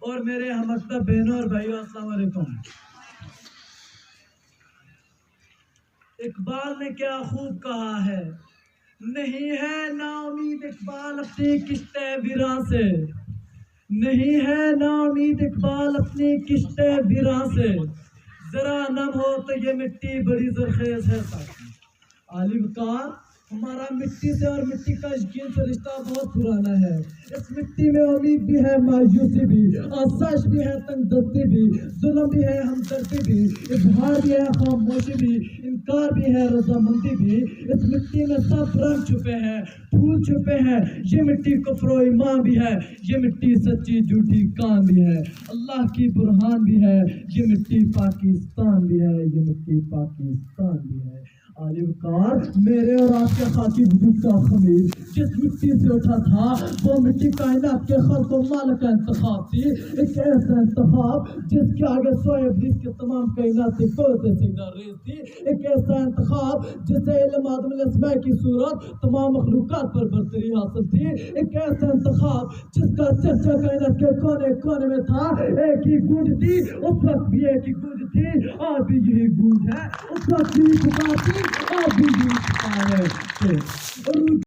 اور میرے ہم مکتب بہنوں اور بھائیوں، السلام علیکم۔ اقبال نے کیا خوب کہا ہے، نہیں ہے نا امید اقبال اپنی کشت ویراں سے، نہیں ہے نا امید اقبال اپنی کشت ویراں سے، ذرا نم ہو تو یہ مٹی بڑی زرخیز ہے ساتھی۔ علی وقار، ہمارا مٹی سے اور مٹی کا یقین سے رشتہ بہت پرانا ہے۔ اس مٹی میں امید بھی ہے، مایوسی بھی، آسائش بھی ہے، تنگ دستی بھی، ظلم بھی ہے، ہمدردی بھی، اظہار بھی ہے، خاموشی بھی، انکار بھی ہے، رضامندی بھی۔ اس مٹی میں سب رنگ چھپے ہیں، پھول چھپے ہیں۔ یہ مٹی کفر و ایمان بھی ہے، یہ مٹی سچی جھوٹی کام بھی ہے، اللہ کی برہان بھی ہے، یہ مٹی پاکستان بھی ہے، یہ مٹی پاکستان بھی ہے۔ علی وقار، میرے اور آپ کے خاکی وجود کا خمیر جس مٹی سے اٹھا تھا، وہ مٹی کائنات کے خلق و مالک کا انتخاب تھی، ایک ایسا انتخاب جس کے آگے سوئے ابلیس کے تمام کائناتی قوتیں سجدہ ریز تھی، ایک ایسا انتخاب جسے علم آدم علیہ السلام کی صورت تمام مخلوقات پر برتری حاصل تھی، ایک ایسا انتخاب جس کا چرچا کائنات کے کونے کونے میں تھا۔ ایک ہی گونج تھی، اس وقت بھی ایک ہی گونج تھی، آج بھی یہی گونج ہے، اس وقت بھی پکار تھی، آج بھی یہی پکار ہے۔